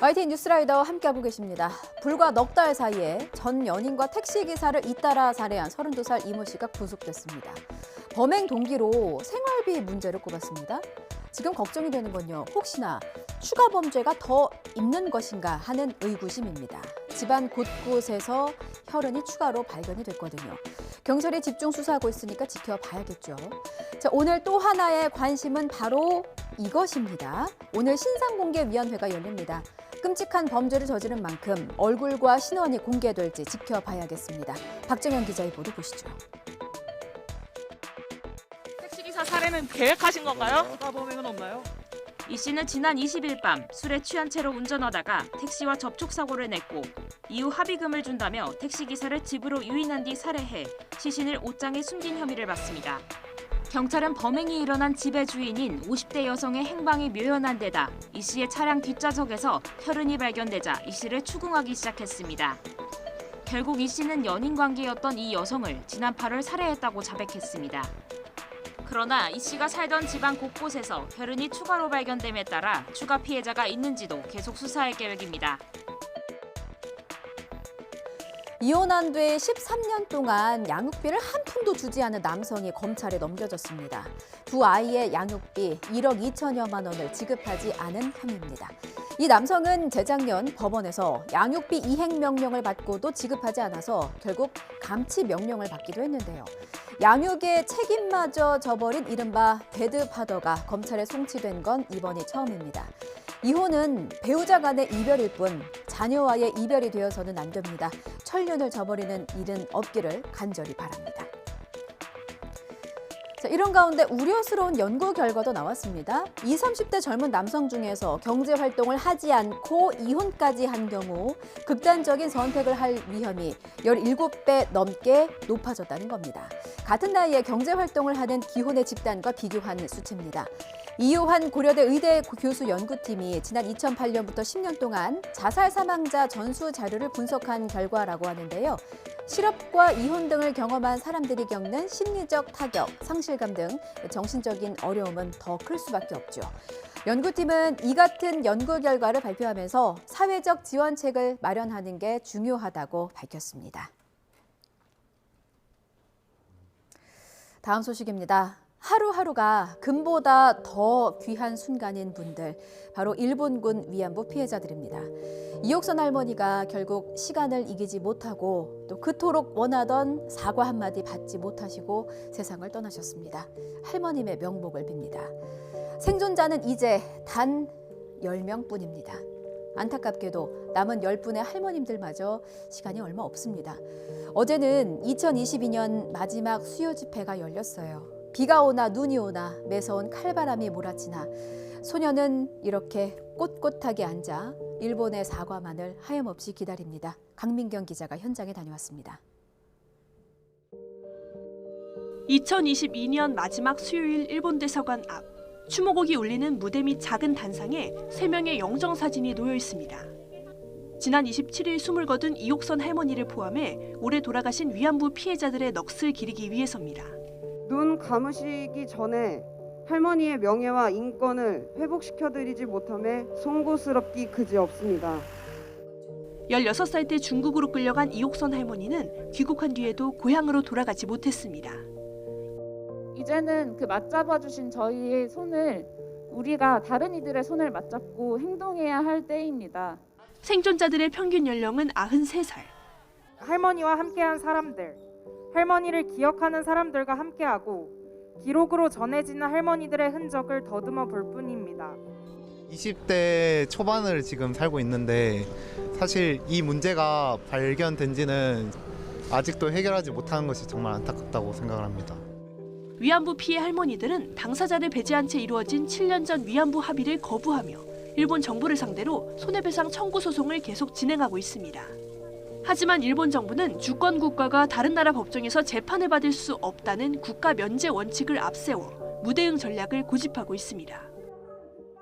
YTN 뉴스라이더 함께하고 계십니다. 불과 넉 달 사이에 전 연인과 택시기사를 잇따라 살해한 32살 이모 씨가 구속됐습니다. 범행 동기로 생활비 문제를 꼽았습니다. 지금 걱정이 되는 건요. 혹시나 추가 범죄가 더 있는 것인가 하는 의구심입니다. 집안 곳곳에서 혈흔이 추가로 발견이 됐거든요. 경찰이 집중 수사하고 있으니까 지켜봐야겠죠. 자, 오늘 또 하나의 관심은 바로 이것입니다. 오늘 신상공개위원회가 열립니다. 끔찍한 범죄를 저지른 만큼 얼굴과 신원이 공개될지 지켜봐야겠습니다. 박정현 기자의 보도 보시죠. 택시기사 살해는 계획하신 건가요? 추가 범행은 없나요? 이 씨는 지난 20일 밤 술에 취한 채로 운전하다가 택시와 접촉사고를 냈고 이후 합의금을 준다며 택시기사를 집으로 유인한 뒤 살해해 시신을 옷장에 숨긴 혐의를 받습니다. 경찰은 범행이 일어난 집의 주인인 50대 여성의 행방이 묘연한 데다 이 씨의 차량 뒷좌석에서 혈흔이 발견되자 이 씨를 추궁하기 시작했습니다. 결국 이 씨는 연인 관계였던 이 여성을 지난 8월 살해했다고 자백했습니다. 그러나 이 씨가 살던 집안 곳곳에서 혈흔이 추가로 발견됨에 따라 추가 피해자가 있는지도 계속 수사할 계획입니다. 이혼한 뒤 13년 동안 양육비를 한 푼도 주지 않은 남성이 검찰에 넘겨졌습니다. 두 아이의 양육비 1억 2천여만 원을 지급하지 않은 혐의입니다. 이 남성은 재작년 법원에서 양육비 이행 명령을 받고도 지급하지 않아서 결국 감치 명령을 받기도 했는데요. 양육의 책임마저 져버린 이른바 배드파더가 검찰에 송치된 건 이번이 처음입니다. 이혼은 배우자 간의 이별일 뿐 자녀와의 이별이 되어서는 안 됩니다. 천륜을 저버리는 일은 없기를 간절히 바랍니다. 자, 이런 가운데 우려스러운 연구 결과도 나왔습니다. 20, 30대 젊은 남성 중에서 경제 활동을 하지 않고 이혼까지 한 경우 극단적인 선택을 할 위험이 17배 넘게 높아졌다는 겁니다. 같은 나이에 경제 활동을 하는 기혼의 집단과 비교한 수치입니다. 이유한 고려대 의대 교수 연구팀이 지난 2008년부터 10년 동안 자살 사망자 전수 자료를 분석한 결과라고 하는데요. 실업과 이혼 등을 경험한 사람들이 겪는 심리적 타격, 상실감 등 정신적인 어려움은 더 클 수밖에 없죠. 연구팀은 이 같은 연구 결과를 발표하면서 사회적 지원책을 마련하는 게 중요하다고 밝혔습니다. 다음 소식입니다. 하루하루가 금보다 더 귀한 순간인 분들, 바로 일본군 위안부 피해자들입니다. 이옥선 할머니가 결국 시간을 이기지 못하고 또 그토록 원하던 사과 한마디 받지 못하시고 세상을 떠나셨습니다. 할머님의 명복을 빕니다. 생존자는 이제 단 10명뿐입니다. 안타깝게도 남은 10분의 할머님들마저 시간이 얼마 없습니다. 어제는 2022년 마지막 수요 집회가 열렸어요. 비가 오나 눈이 오나 매서운 칼바람이 몰아치나 소녀는 이렇게 꼿꼿하게 앉아 일본의 사과만을 하염없이 기다립니다. 강민경 기자가 현장에 다녀왔습니다. 2022년 마지막 수요일 일본 대사관 앞. 추모곡이 울리는 무대 및 작은 단상에 3명의 영정사진이 놓여 있습니다. 지난 27일 숨을 거둔 이옥선 할머니를 포함해 올해 돌아가신 위안부 피해자들의 넋을 기리기 위해서입니다. 눈 감으시기 전에 할머니의 명예와 인권을 회복시켜드리지 못함에 송구스럽기 그지없습니다. 16살 때 중국으로 끌려간 이옥선 할머니는 귀국한 뒤에도 고향으로 돌아가지 못했습니다. 이제는 그 맞잡아주신 저희의 손을 우리가 다른 이들의 손을 맞잡고 행동해야 할 때입니다. 생존자들의 평균 연령은 93살. 할머니와 함께한 사람들, 할머니를 기억하는 사람들과 함께하고 기록으로 전해지는 할머니들의 흔적을 더듬어 볼 뿐입니다. 20대 초반을 지금 살고 있는데 사실 이 문제가 발견된 지는 아직도 해결하지 못하는 것이 정말 안타깝다고 생각을 합니다. 위안부 피해 할머니들은 당사자를 배제한 채 이루어진 7년 전 위안부 합의를 거부하며 일본 정부를 상대로 손해배상 청구 소송을 계속 진행하고 있습니다. 하지만 일본 정부는 주권 국가가 다른 나라 법정에서 재판을 받을 수 없다는 국가 면제 원칙을 앞세워 무대응 전략을 고집하고 있습니다.